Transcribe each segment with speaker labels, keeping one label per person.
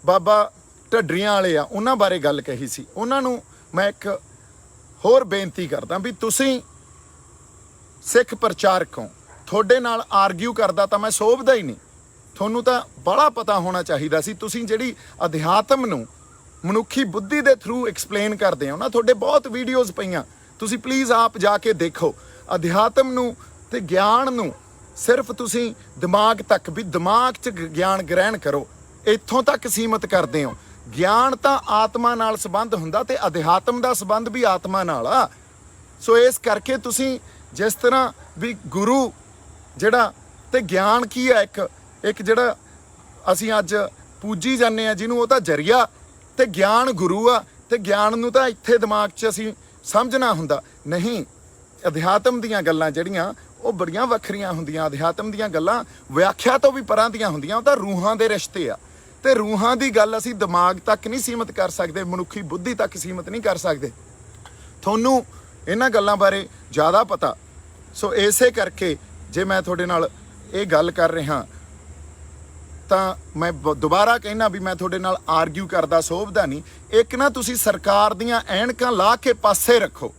Speaker 1: बाबा ढड्डरियां वाले आ उन्हां बारे गल कही सी। उन्हां नूं मैं एक होर बेनती करदा भी तुसीं सिख प्रचारक हो, थोड़े नाल आरग्यू करदा तां मैं सोभदा ही नहीं। ਤੁਹਾਨੂੰ ਤਾਂ बड़ा पता होना चाहिए सी। तुसीं जिहड़ी अध्यात्म नूं मनुखी बुद्धि के थ्रू एक्सप्लेन करते हो ना, थोड़े बहुत वीडियोज़ पईयां, तुसीं प्लीज़ आप जाके देखो। अध्यात्म नूं ते ज्ञान नूं सिर्फ तुसीं दिमाग तक भी दिमाग च ज्ञान ग्रहण करो, इत्थों तक सीमित करते हो। ज्ञान तां आत्मा नाल संबंध हुंदा ते अध्यात्म दा संबंध भी आत्मा नाल आ। सो इस करके तुसीं जिस तरह भी गुरु जिहड़ा ते ज्ञान की है, एक जिहड़ा असीं अज पूजी जाने आ जिन्हों, वो तां जरिया ते ज्ञान गुरु आ। ते ज्ञान नूं तां इत्थे दिमाग 'च असीं समझना हुंदा नहीं। अध्यात्म दीयां गल्लां जिहड़ियां वो बड़ियां वखरियां हुंदियां। अध्यात्म दीयां गल्लां व्याख्या तो भी परां दीयां हुंदियां, वो तां रूहां दे रिश्ते आ। ते रूहां दी गल असीं दिमाग तक नहीं सीमित कर सकदे, मनुखी बुद्धि तक सीमित नहीं कर सकदे। तुहानूं इन्हां गल्लां बारे ज़्यादा पता। सो इसे करके जे मैं तुहाडे नाल ये गल कर रिहा ਤਾਂ मैं दोबारा कहना भी मैं तुहाडे नाल आरग्यू करदा सोभदा नहीं। एक ना तुसीं सरकार दीयां ऐनकां ला के पासे रखो।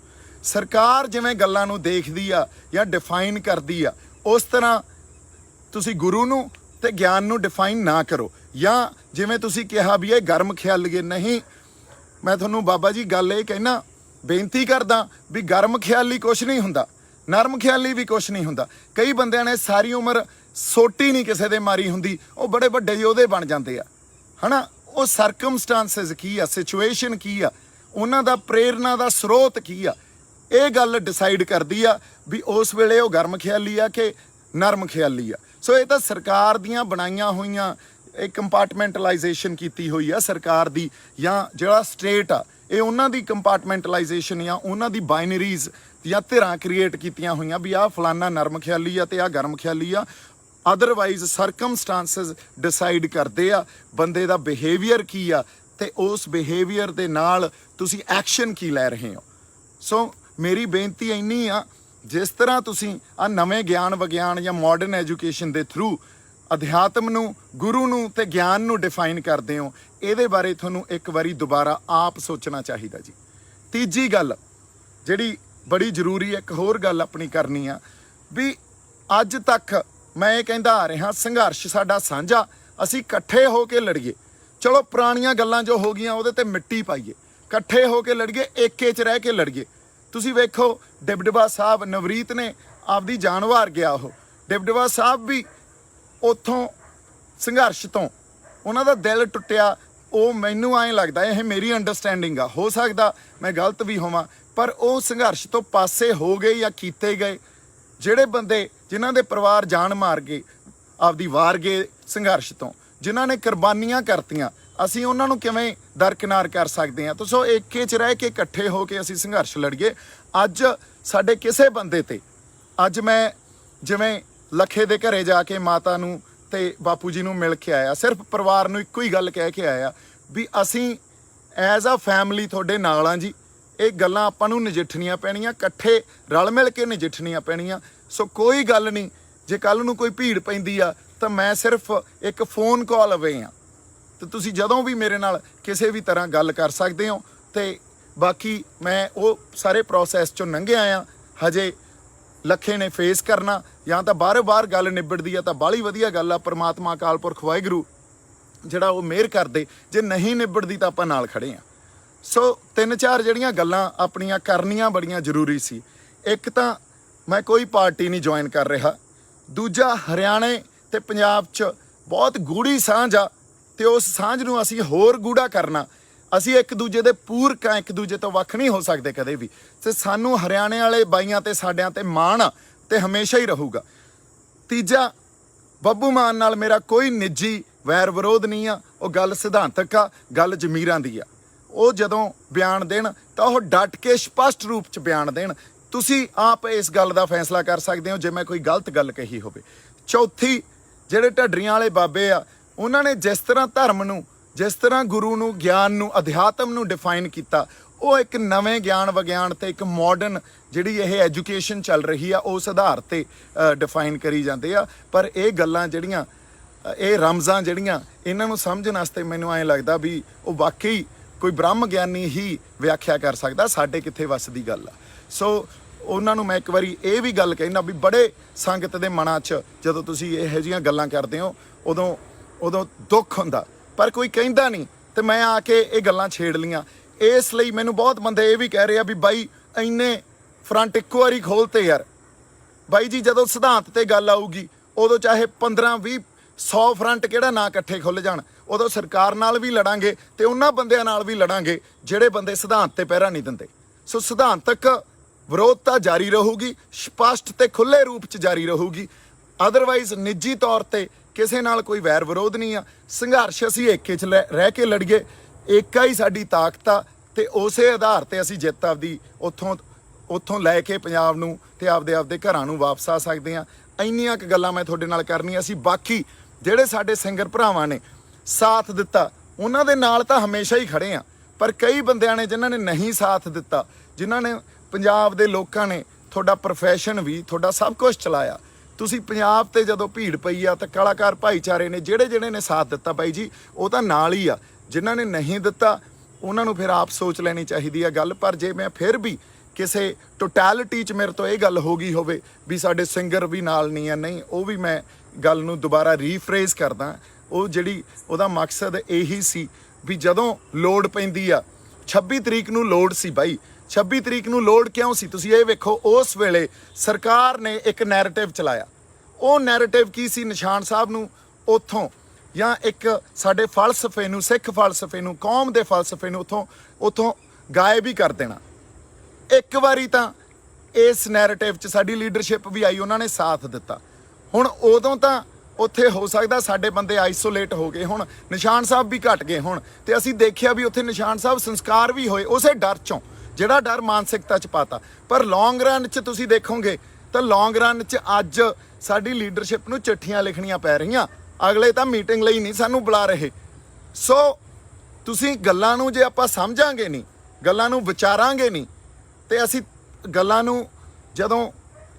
Speaker 1: सरकार जिवें गल्लां नूं देखदी आ या डिफाइन करदी आ, उस तरह तुसीं गुरु नूं ते ज्ञान नूं डिफाइन ना करो। या जिवें तुसीं कहा भी ये गर्म ख्यालीए नहीं, मैं तुहानूं बाबा जी गल ये कहना, बेनती करदा भी गर्म ख्याली कुछ नहीं हुंदा, नरम ख्याली भी कुछ नहीं हुंदा। कई बंदियां ने सारी उम्र सोटी नहीं किसी दे मारी हुंदी, वो बड़े वड्डे योधे बन जाते आ, है ना। वो सरकमस्टांसिस की आ, सिचुएशन की आ, उन्हां दा प्रेरणा दा स्रोत की आ, ये गल डिसाइड करदी आ भी उस वेले वो गर्म ख्याली आ कि नरम ख्याली आ। सो ये तां सरकार दियां बनाईयां होईयां एक कंपार्टमेंटलाइजेशन की हुई आ सरकार दी, या जिहड़ा स्टेट आ ये उन्हां दी कंपार्टमेंटलाइजेशन या उन्हां दी बाइनरीज या धिरां क्रिएट कीतियां होईयां भी आ फलाना नरम ख्याली आ ते आ गर्म ख्याली आ। अदरवाइज सरकमस्टांसिस डिसाइड करते आ बंदे दा बिहेवियर की आ ते उस बिहेवियर दे नाल तुसीं एक्शन की लै रहे हो। सो मेरी बेनती इन्नी आ, जिस तरह तुसीं आ नवें ज्ञान विज्ञान या मॉडर्न एजुकेशन दे थ्रू अध्यात्म नूं गुरु नूं ते ज्ञान नूं डिफाइन करते हो, इहदे बारे तुहानूं एक वारी दोबारा आप सोचना चाहिए जी। तीजी गल जिहड़ी बड़ी जरूरी है, एक होर गल अपनी करनी आ भी अज तक मैं ये कहता आ रहा संघर्ष साडा साझा, असीं इकट्ठे हो के लड़िए। चलो पुरानियां गल्लां जो हो गईयां उहदे ते मिट्टी पाईए, इकट्ठे हो के लड़िए, एके च रह के लड़िए। तुसीं वेखो डिबडबा साहब नवरीत ने आपदी जान वार गया, वो डिबडबा साहब भी उत्थों संघर्ष तो उन्हां दा दिल टुੱਟਿਆ। ਉਹ ਮੈਨੂੰ ਐਂ ਲੱਗਦਾ ਇਹ ਮੇਰੀ ਅੰਡਰਸਟੈਂਡਿੰਗ ਆ, ਹੋ ਸਕਦਾ मैं गलत भी ਹੋਵਾਂ, पर ਉਹ संघर्ष तो पासे हो गए या कीते गए। ਜਿਹੜੇ ਬੰਦੇ ਜਿਨ੍ਹਾਂ ਦੇ ਪਰਿਵਾਰ ਜਾਨ ਮਾਰ ਗਏ, ਆਪਦੀ ਵਾਰ ਗਏ ਸੰਘਰਸ਼ ਤੋਂ, ਜਿਨ੍ਹਾਂ ਨੇ ਕੁਰਬਾਨੀਆਂ ਕਰਤੀਆਂ, ਅਸੀਂ ਉਹਨਾਂ ਨੂੰ ਕਿਵੇਂ ਦਰਕਿਨਾਰ ਕਰ ਸਕਦੇ ਹਾਂ। ਸੋ ਏਕੇ 'ਚ ਰਹਿ ਕੇ ਇਕੱਠੇ ਹੋ ਕੇ ਅਸੀਂ ਸੰਘਰਸ਼ ਲੜੀਏ। ਅੱਜ ਸਾਡੇ ਕਿਸੇ ਬੰਦੇ ਤੇ, ਅੱਜ ਮੈਂ ਜਿਵੇਂ ਲੱਖੇ ਦੇ ਘਰੇ ਜਾ ਕੇ ਮਾਤਾ ਨੂੰ ਤੇ ਬਾਪੂ ਜੀ ਨੂੰ ਮਿਲ ਕੇ ਆਇਆ, ਸਿਰਫ ਪਰਿਵਾਰ ਨੂੰ ਇੱਕੋ ਹੀ ਗੱਲ ਕਹਿ ਕੇ ਆਇਆ ਵੀ ਅਸੀਂ ਐਜ਼ ਆ ਫੈਮਿਲੀ ਤੁਹਾਡੇ ਨਾਲ ਆ ਜੀ। ਇਹ ਗੱਲਾਂ ਆਪਾਂ ਨੂੰ ਨਜਿੱਠਣੀਆਂ ਪੈਣੀਆਂ, ਇਕੱਠੇ ਰਲ ਮਿਲ ਕੇ ਨਜਿੱਠਣੀਆਂ ਪੈਣੀਆਂ। ਸੋ ਕੋਈ ਗੱਲ ਨਹੀਂ, ਜੇ ਕੱਲ੍ਹ ਨੂੰ ਕੋਈ ਭੀੜ ਪੈਂਦੀ ਆ ਤਾਂ ਮੈਂ ਸਿਰਫ ਇੱਕ ਫੋਨ ਕਾਲ ਅਵੇ ਆ, ਤੇ ਤੁਸੀਂ ਜਦੋਂ ਵੀ ਮੇਰੇ ਨਾਲ ਕਿਸੇ ਵੀ ਤਰ੍ਹਾਂ ਗੱਲ ਕਰ ਸਕਦੇ ਹੋ। ਤੇ ਬਾਕੀ ਮੈਂ ਉਹ ਸਾਰੇ ਪ੍ਰੋਸੈਸ 'ਚੋਂ ਲੰਘਿਆ ਆ। ਹਜੇ ਲੱਖੇ ਨੇ ਫੇਸ ਕਰਨਾ, ਜਾਂ ਤਾਂ ਬਾਹਰੋਂ ਬਾਹਰ ਗੱਲ ਨਿਬੜਦੀ ਆ ਤਾਂ ਬਾਹਲੀ ਵਧੀਆ ਗੱਲ ਆ। ਪਰਮਾਤਮਾ ਅਕਾਲ ਪੁਰਖ ਵਾਹਿਗੁਰੂ ਜਿਹੜਾ ਉਹ ਮਿਹਰ ਕਰਦੇ, ਜੇ ਨਹੀਂ ਨਿਬੜਦੀ ਤਾਂ ਆਪਾਂ ਨਾਲ ਖੜੇ ਆ। ਸੋ 3-4 ਜਿਹੜੀਆਂ ਗੱਲਾਂ ਆਪਣੀਆਂ ਕਰਨੀਆਂ ਬੜੀਆਂ ਜ਼ਰੂਰੀ ਸੀ। ਇੱਕ ਤਾਂ ਮੈਂ ਕੋਈ ਪਾਰਟੀ ਨਹੀਂ ਜੁਆਇਨ ਕਰ ਰਿਹਾ, ਦੂਜਾ ਹਰਿਆਣੇ ਤੇ ਪੰਜਾਬ 'ਚ ਬਹੁਤ ਗੂੜੀ ਸਾਂਝ ਆ ਤੇ ਉਸ ਸਾਂਝ ਨੂੰ ਅਸੀਂ ਹੋਰ ਗੂੜਾ ਕਰਨਾ। ਅਸੀਂ ਇੱਕ ਦੂਜੇ ਦੇ ਪੂਰਕ ਆ, ਇੱਕ ਦੂਜੇ ਤੋਂ ਵੱਖ ਨਹੀਂ ਹੋ ਸਕਦੇ ਕਦੇ ਵੀ। ਤੇ ਸਾਨੂੰ ਹਰਿਆਣੇ ਵਾਲੇ ਬਾਈਆਂ ਤੇ ਸਾਡਿਆਂ ਤੇ ਮਾਣ ਆ ਤੇ ਹਮੇਸ਼ਾ ਹੀ ਰਹੂਗਾ। ਤੀਜਾ, ਬੱਬੂ ਮਾਨ ਨਾਲ ਮੇਰਾ ਕੋਈ ਨਿੱਜੀ ਵੈਰ ਵਿਰੋਧ ਨਹੀਂ ਆ, ਉਹ ਗੱਲ ਸਿਧਾਂਤਕ ਆ, ਗੱਲ ਜ਼ਮੀਰਾਂ ਦੀ ਆ। ਉਹ ਜਦੋਂ ਬਿਆਨ ਦੇਣ ਤਾਂ ਉਹ ਡਟ ਕੇ ਸਪਸ਼ਟ ਰੂਪ 'ਚ ਬਿਆਨ ਦੇਣ। ਤੁਸੀਂ ਆਪ ਇਸ ਗੱਲ ਦਾ ਫੈਸਲਾ ਕਰ ਸਕਦੇ ਹੋ ਜੇ ਮੈਂ ਕੋਈ ਗਲਤ ਗੱਲ ਕਹੀ ਹੋਵੇ। ਚੌਥੀ, ਜਿਹੜੇ ਢੱਡਰੀਆਂ ਵਾਲੇ ਬਾਬੇ ਆ, ਉਹਨਾਂ ਨੇ ਜਿਸ ਤਰ੍ਹਾਂ ਧਰਮ ਨੂੰ, ਜਿਸ ਤਰ੍ਹਾਂ ਗੁਰੂ ਨੂੰ, ਗਿਆਨ ਨੂੰ, ਅਧਿਆਤਮ ਨੂੰ ਡਿਫਾਈਨ ਕੀਤਾ, ਉਹ ਇੱਕ ਨਵੇਂ ਗਿਆਨ ਵਿਗਿਆਨ ਤੇ ਇੱਕ ਮਾਡਰਨ ਜਿਹੜੀ ਇਹ ਐਜੂਕੇਸ਼ਨ ਚੱਲ ਰਹੀ ਆ ਉਸ ਆਧਾਰ ਤੇ ਡਿਫਾਈਨ ਕਰੀ ਜਾਂਦੇ ਆ। ਪਰ ਇਹ ਗੱਲਾਂ ਜਿਹੜੀਆਂ ਇਹ ਰਮਜ਼ਾਂ ਜਿਹੜੀਆਂ ਇਹਨਾਂ ਨੂੰ ਸਮਝਣ ਵਾਸਤੇ ਮੈਨੂੰ ਐਂ ਲੱਗਦਾ ਵੀ ਉਹ ਵਾਕਈ ਕੋਈ ਬ੍ਰਹਮ ਗਿਆਨੀ ਹੀ ਵਿਆਖਿਆ ਕਰ ਸਕਦਾ, ਸਾਡੇ ਕਿੱਥੇ ਵੱਸ ਦੀ ਗੱਲ ਆ। ਸੋ ਉਹਨਾਂ ਨੂੰ ਮੈਂ ਇੱਕ ਵਾਰੀ ਇਹ ਵੀ ਗੱਲ ਕਹਿਣਾ ਵੀ ਬੜੇ ਸੰਗਤ ਦੇ ਮਨਾਂ 'ਚ ਜਦੋਂ ਤੁਸੀਂ ਇਹੋ ਜਿਹੀਆਂ ਗੱਲਾਂ ਕਰਦੇ ਹੋ ਉਦੋਂ ਦੁੱਖ ਹੁੰਦਾ, ਪਰ ਕੋਈ ਕਹਿੰਦਾ ਨਹੀਂ। ਤੇ ਮੈਂ ਆ ਕੇ ਇਹ ਗੱਲਾਂ ਛੇੜ ਲੀਆਂ। ਇਸ ਲਈ ਮੈਨੂੰ ਬਹੁਤ ਬੰਦੇ ਇਹ ਵੀ ਕਹਿ ਰਹੇ ਆ ਵੀ ਬਾਈ ਇੰਨੇ ਫਰੰਟ ਇੱਕੋ ਵਾਰੀ ਖੋਲਤੇ ਯਾਰ। ਬਾਈ ਜੀ ਜਦੋਂ ਸਿਧਾਂਤ ਤੇ ਗੱਲ ਆਊਗੀ ਉਦੋਂ ਚਾਹੇ 15 20 100 ਫਰੰਟ ਕਿਹੜਾ ਨਾ ਇਕੱਠੇ ਖੁੱਲ ਜਾਣ, ਉਦੋਂ ਸਰਕਾਰ ਨਾਲ ਵੀ ਲੜਾਂਗੇ ਤੇ ਉਹਨਾਂ ਬੰਦਿਆਂ ਨਾਲ ਵੀ ਲੜਾਂਗੇ ਜਿਹੜੇ ਬੰਦੇ ਸਿਧਾਂਤ ਤੇ ਪਹਿਰਾ ਨਹੀਂ ਦਿੰਦੇ। ਸੋ ਸਿਧਾਂਤਕ ਵਿਰੋਧਤਾ ਜਾਰੀ ਰਹੂਗੀ, ਸਪਸ਼ਟ ਤੇ ਖੁੱਲੇ ਰੂਪ 'ਚ ਜਾਰੀ ਰਹੂਗੀ। ਅਦਰਵਾਈਜ਼ ਨਿੱਜੀ ਤੌਰ ਤੇ ਕਿਸੇ ਨਾਲ ਕੋਈ ਵੈਰ ਵਿਰੋਧ ਨਹੀਂ ਆ। ਸੰਘਰਸ਼ ਅਸੀਂ ਏਕੇ 'ਚ ਰਹਿ ਕੇ ਲੜੀਏ, ਏਕਾ ਹੀ ਸਾਡੀ ਤਾਕਤ ਆ ਤੇ ਉਸੇ ਆਧਾਰ ਤੇ ਅਸੀਂ ਜਿੱਤ ਆਪਦੀ ਉੱਥੋਂ ਲੈ ਕੇ ਪੰਜਾਬ ਨੂੰ ਤੇ ਆਪਦੇ ਘਰਾਂ ਨੂੰ ਵਾਪਸ ਆ ਸਕਦੇ ਆ। ਇੰਨੀਆਂ ਕੁ ਗੱਲਾਂ ਮੈਂ ਤੁਹਾਡੇ ਨਾਲ ਕਰਨੀਆਂ ਸੀ। ਬਾਕੀ ਜਿਹੜੇ ਸਾਡੇ ਸਿੰਗਰ ਭਰਾਵਾਂ ਨੇ ਸਾਥ ਦਿੱਤਾ ਉਹਨਾਂ ਦੇ ਨਾਲ ਤਾਂ ਹਮੇਸ਼ਾ ਹੀ ਖੜੇ ਆ, ਪਰ ਕਈ ਬੰਦਿਆਂ ਨੇ ਜਿਨ੍ਹਾਂ ਨੇ ਨਹੀਂ ਸਾਥ ਦਿੱਤਾ, ਜਿਨ੍ਹਾਂ ਨੇ ਪੰਜਾਬ ਦੇ ਲੋਕਾਂ ਨੇ ਤੁਹਾਡਾ ਪ੍ਰੋਫੈਸ਼ਨ ਵੀ ਤੁਹਾਡਾ ਸਭ ਕੁਝ ਚਲਾਇਆ। ਤੁਸੀਂ ਪੰਜਾਬ ਤੇ ਜਦੋਂ ਭੀੜ ਪਈ ਆ ਤਾਂ ਕਲਾਕਾਰ ਭਾਈਚਾਰੇ ਨੇ ਜਿਹੜੇ ਨੇ ਸਾਥ ਦਿੱਤਾ ਬਾਈ ਜੀ ਉਹ ਤਾਂ ਨਾਲ ਹੀ ਆ। ਜਿਨ੍ਹਾਂ ਨੇ ਨਹੀਂ ਦਿੱਤਾ ਉਹਨਾਂ ਨੂੰ ਫਿਰ ਆਪ ਸੋਚ ਲੈਣੀ ਚਾਹੀਦੀ ਆ ਗੱਲ। ਪਰ ਜੇ ਮੈਂ ਫਿਰ ਵੀ ਕਿਸੇ ਟੋਟੈਲਿਟੀ 'ਚ ਮੇਰੇ ਤੋਂ ਇਹ ਗੱਲ ਹੋ ਗਈ ਹੋਵੇ ਵੀ ਸਾਡੇ ਸਿੰਗਰ ਵੀ ਨਾਲ ਨਹੀਂ ਆ, ਨਹੀਂ, ਉਹ ਵੀ ਮੈਂ ਗੱਲ ਨੂੰ ਦੁਬਾਰਾ ਰੀਫਰੇਜ਼ ਕਰਦਾ। ਉਹ ਜਿਹੜੀ ਉਹਦਾ ਮਕਸਦ ਇਹੀ ਸੀ ਵੀ ਜਦੋਂ ਲੋੜ ਪੈਂਦੀ ਆ 26 ਤਰੀਕ ਨੂੰ ਲੋੜ ਸੀ ਬਾਈ। 26 ਤਰੀਕ ਨੂੰ ਲੋੜ ਕਿਉਂ ਸੀ ਤੁਸੀਂ ਇਹ ਵੇਖੋ। ਉਸ ਵੇਲੇ ਸਰਕਾਰ ਨੇ ਇੱਕ ਨੈਰੇਟਿਵ ਚਲਾਇਆ। ਉਹ ਨੈਰੇਟਿਵ ਕੀ ਸੀ? ਨਿਸ਼ਾਨ ਸਾਹਿਬ ਨੂੰ ਉੱਥੋਂ ਜਾਂ ਇੱਕ ਸਾਡੇ ਫਲਸਫੇ ਨੂੰ, ਸਿੱਖ ਫਲਸਫੇ ਨੂੰ, ਕੌਮ ਦੇ ਫਲਸਫੇ ਨੂੰ ਉੱਥੋਂ ਗਾਇਬ ਹੀ ਕਰ ਦੇਣਾ। ਇੱਕ ਵਾਰੀ ਤਾਂ ਇਸ ਨੈਰੇਟਿਵ 'ਚ ਸਾਡੀ ਲੀਡਰਸ਼ਿਪ ਵੀ ਆਈ, ਉਹਨਾਂ ਨੇ ਸਾਥ ਦਿੱਤਾ। ਹੁਣ ਉਦੋਂ ਤਾਂ ਉੱਥੇ ਹੋ ਸਕਦਾ ਸਾਡੇ ਬੰਦੇ ਆਈਸੋਲੇਟ ਹੋ ਗਏ, ਹੁਣ ਨਿਸ਼ਾਨ ਸਾਹਿਬ ਵੀ ਘਟ ਗਏ ਹੁਣ, ਤੇ ਅਸੀਂ ਦੇਖਿਆ ਵੀ ਉੱਥੇ ਨਿਸ਼ਾਨ ਸਾਹਿਬ ਸੰਸਕਾਰ ਵੀ ਹੋਏ ਉਸੇ ਡਰ 'ਚੋਂ, ਜਿਹੜਾ ਡਰ ਮਾਨਸਿਕਤਾ 'ਚ ਪਾਤਾ। ਪਰ ਲੌਂਗ ਰਨ 'ਚ ਤੁਸੀਂ ਦੇਖੋਗੇ ਤਾਂ ਲੌਂਗ ਰਨ 'ਚ ਅੱਜ ਸਾਡੀ ਲੀਡਰਸ਼ਿਪ ਨੂੰ ਚਿੱਠੀਆਂ ਲਿਖਣੀਆਂ ਪੈ ਰਹੀਆਂ, ਅਗਲੇ ਤਾਂ ਮੀਟਿੰਗ ਲਈ ਨਹੀਂ ਸਾਨੂੰ ਬੁਲਾ ਰਹੇ। ਸੋ ਤੁਸੀਂ ਗੱਲਾਂ ਨੂੰ ਜੇ ਆਪਾਂ ਸਮਝਾਂਗੇ ਨਹੀਂ, ਗੱਲਾਂ ਨੂੰ ਵਿਚਾਰਾਂਗੇ ਨਹੀਂ, ਤੇ ਅਸੀਂ ਗੱਲਾਂ ਨੂੰ ਜਦੋਂ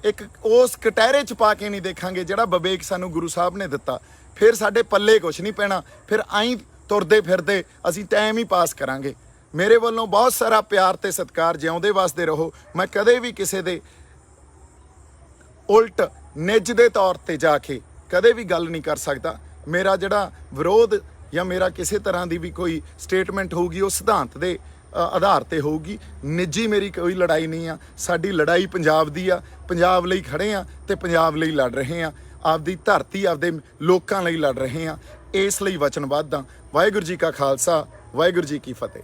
Speaker 1: ਇੱਕ ਉਸ ਕਟਹਿਰੇ 'ਚ ਪਾ ਕੇ ਨਹੀਂ ਦੇਖਾਂਗੇ ਜਿਹੜਾ ਵਿਵੇਕ ਸਾਨੂੰ ਗੁਰੂ ਸਾਹਿਬ ਨੇ ਦਿੱਤਾ, ਫਿਰ ਸਾਡੇ ਪੱਲੇ ਕੁਛ ਨਹੀਂ ਪੈਣਾ। ਫਿਰ ਆਈਂ ਤੁਰਦੇ ਫਿਰਦੇ ਅਸੀਂ ਟਾਈਮ ਹੀ ਪਾਸ ਕਰਾਂਗੇ। ਮੇਰੇ ਵੱਲੋਂ ਬਹੁਤ ਸਾਰਾ ਪਿਆਰ ਤੇ ਸਤਿਕਾਰ। ਜਿਉਂਦੇ ਵਸਦੇ ਰਹੋ। ਮੈਂ ਕਦੇ ਵੀ ਕਿਸੇ ਦੇ ਉਲਟ ਨਿੱਜ ਦੇ ਤੌਰ ਤੇ ਜਾ ਕੇ ਕਦੇ ਵੀ ਗੱਲ ਨਹੀਂ ਕਰ ਸਕਦਾ। ਮੇਰਾ ਜਿਹੜਾ ਵਿਰੋਧ ਜਾਂ ਮੇਰਾ ਕਿਸੇ ਤਰ੍ਹਾਂ ਦੀ ਵੀ ਕੋਈ ਸਟੇਟਮੈਂਟ ਹੋਊਗੀ ਉਹ ਸਿਧਾਂਤ ਦੇ ਆਧਾਰ ਤੇ ਹੋਊਗੀ। ਨਿੱਜੀ ਮੇਰੀ ਕੋਈ ਲੜਾਈ ਨਹੀਂ ਆ। ਸਾਡੀ ਲੜਾਈ ਪੰਜਾਬ ਦੀ ਆ। ਪੰਜਾਬ ਲਈ ਖੜੇ ਆ ਤੇ ਪੰਜਾਬ ਲਈ ਲੜ ਰਹੇ ਆ। ਆਪਦੀ ਧਰਤੀ, ਆਪਦੇ ਲੋਕਾਂ ਲਈ ਲੜ ਰਹੇ ਆ। ਇਸ ਲਈ ਵਚਨਬੱਧ ਆ। ਵਾਹਿਗੁਰੂ ਜੀ ਕਾ ਖਾਲਸਾ, ਵਾਹਿਗੁਰੂ ਜੀ ਕੀ ਫਤਿਹ।